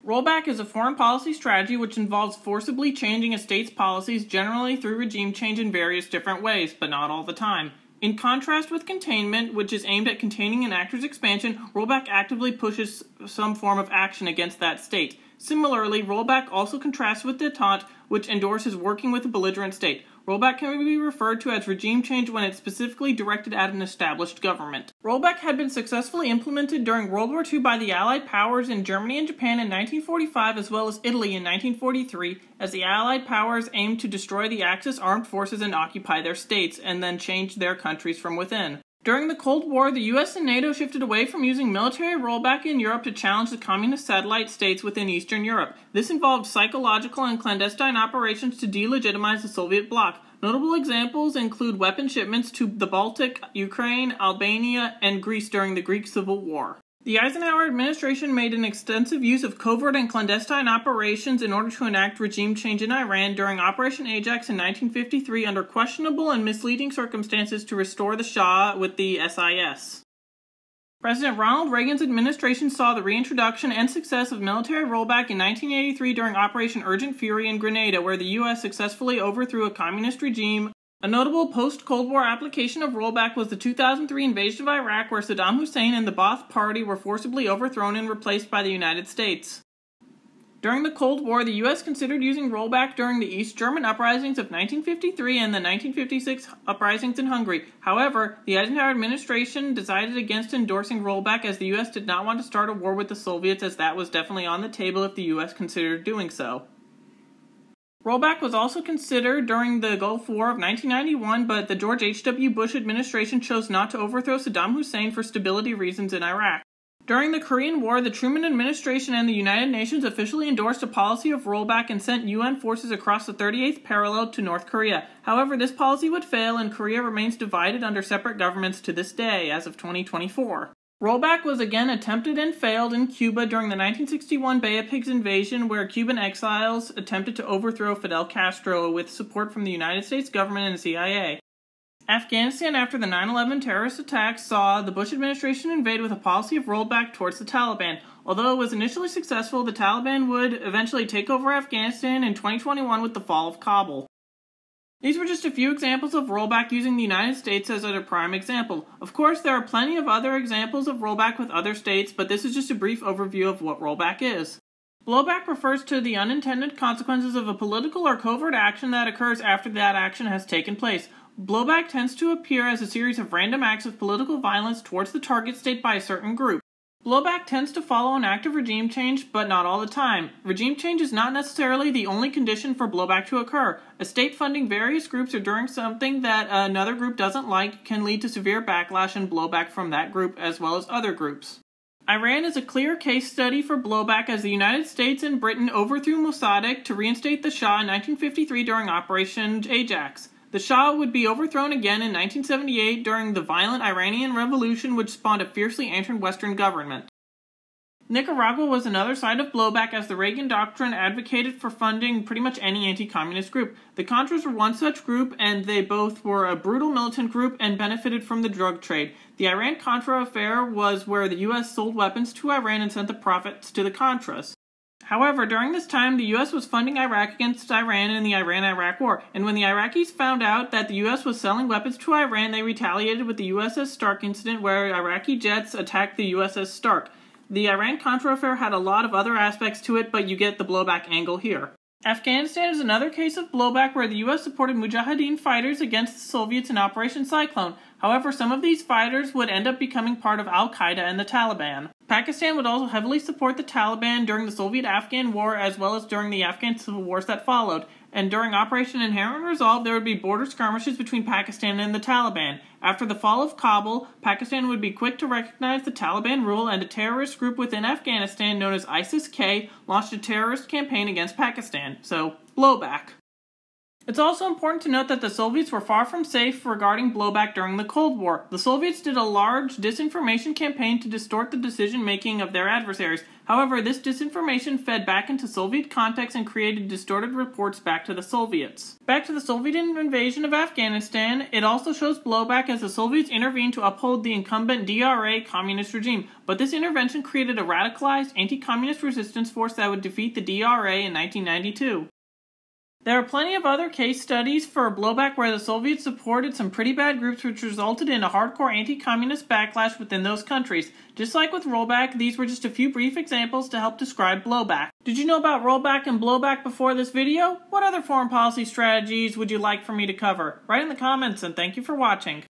Rollback is a foreign policy strategy which involves forcibly changing a state's policies, generally through regime change in various different ways, but not all the time. In contrast with containment, which is aimed at containing an actor's expansion, rollback actively pushes some form of action against that state. Similarly, rollback also contrasts with détente, which endorses working with a belligerent state. Rollback can be referred to as regime change when it's specifically directed at an established government. Rollback had been successfully implemented during World War II by the Allied powers in Germany and Japan in 1945 as well as Italy in 1943, as the Allied powers aimed to destroy the Axis armed forces and occupy their states, and then change their countries from within. During the Cold War, the US and NATO shifted away from using military rollback in Europe to challenge the communist satellite states within Eastern Europe. This involved psychological and clandestine operations to delegitimize the Soviet bloc. Notable examples include weapon shipments to the Baltic, Ukraine, Albania, and Greece during the Greek Civil War. The Eisenhower administration made an extensive use of covert and clandestine operations in order to enact regime change in Iran during Operation Ajax in 1953 under questionable and misleading circumstances to restore the Shah with the SIS. President Ronald Reagan's administration saw the reintroduction and success of military rollback in 1983 during Operation Urgent Fury in Grenada, where the U.S. successfully overthrew a communist regime. A notable post-Cold War application of rollback was the 2003 invasion of Iraq, where Saddam Hussein and the Ba'ath Party were forcibly overthrown and replaced by the United States. During the Cold War, the U.S. considered using rollback during the East German uprisings of 1953 and the 1956 uprisings in Hungary. However, the Eisenhower administration decided against endorsing rollback as the U.S. did not want to start a war with the Soviets, as that was definitely on the table if the U.S. considered doing so. Rollback was also considered during the Gulf War of 1991, but the George H.W. Bush administration chose not to overthrow Saddam Hussein for stability reasons in Iraq. During the Korean War, the Truman administration and the United Nations officially endorsed a policy of rollback and sent UN forces across the 38th parallel to North Korea. However, this policy would fail, and Korea remains divided under separate governments to this day, as of 2024. Rollback was again attempted and failed in Cuba during the 1961 Bay of Pigs invasion, where Cuban exiles attempted to overthrow Fidel Castro with support from the United States government and the CIA. Afghanistan, after the 9/11 terrorist attacks, saw the Bush administration invade with a policy of rollback towards the Taliban. Although it was initially successful, the Taliban would eventually take over Afghanistan in 2021 with the fall of Kabul. These were just a few examples of rollback using the United States as a prime example. Of course, there are plenty of other examples of rollback with other states, but this is just a brief overview of what rollback is. Blowback refers to the unintended consequences of a political or covert action that occurs after that action has taken place. Blowback tends to appear as a series of random acts of political violence towards the target state by a certain group. Blowback tends to follow an act of regime change, but not all the time. Regime change is not necessarily the only condition for blowback to occur. A state funding various groups or doing something that another group doesn't like can lead to severe backlash and blowback from that group as well as other groups. Iran is a clear case study for blowback, as the United States and Britain overthrew Mossadegh to reinstate the Shah in 1953 during Operation Ajax. The Shah would be overthrown again in 1978 during the violent Iranian Revolution, which spawned a fiercely anti-Western government. Nicaragua was another side of blowback, as the Reagan Doctrine advocated for funding pretty much any anti-communist group. The Contras were one such group, and they both were a brutal militant group and benefited from the drug trade. The Iran-Contra affair was where the U.S. sold weapons to Iran and sent the profits to the Contras. However, during this time, the U.S. was funding Iraq against Iran in the Iran-Iraq War, and when the Iraqis found out that the U.S. was selling weapons to Iran, they retaliated with the USS Stark incident, where Iraqi jets attacked the USS Stark. The Iran-Contra affair had a lot of other aspects to it, but you get the blowback angle here. Afghanistan is another case of blowback where the U.S. supported Mujahideen fighters against the Soviets in Operation Cyclone. However, some of these fighters would end up becoming part of Al-Qaeda and the Taliban. Pakistan would also heavily support the Taliban during the Soviet-Afghan War as well as during the Afghan civil wars that followed. And during Operation Inherent Resolve, there would be border skirmishes between Pakistan and the Taliban. After the fall of Kabul, Pakistan would be quick to recognize the Taliban rule, and a terrorist group within Afghanistan known as ISIS-K launched a terrorist campaign against Pakistan. So, blowback. It's also important to note that the Soviets were far from safe regarding blowback during the Cold War. The Soviets did a large disinformation campaign to distort the decision-making of their adversaries. However, this disinformation fed back into Soviet context and created distorted reports back to the Soviets. Back to the Soviet invasion of Afghanistan, it also shows blowback as the Soviets intervened to uphold the incumbent DRA communist regime, but this intervention created a radicalized anti-communist resistance force that would defeat the DRA in 1992. There are plenty of other case studies for blowback where the Soviets supported some pretty bad groups, which resulted in a hardcore anti-communist backlash within those countries. Just like with rollback, these were just a few brief examples to help describe blowback. Did you know about rollback and blowback before this video? What other foreign policy strategies would you like for me to cover? Write in the comments, and thank you for watching.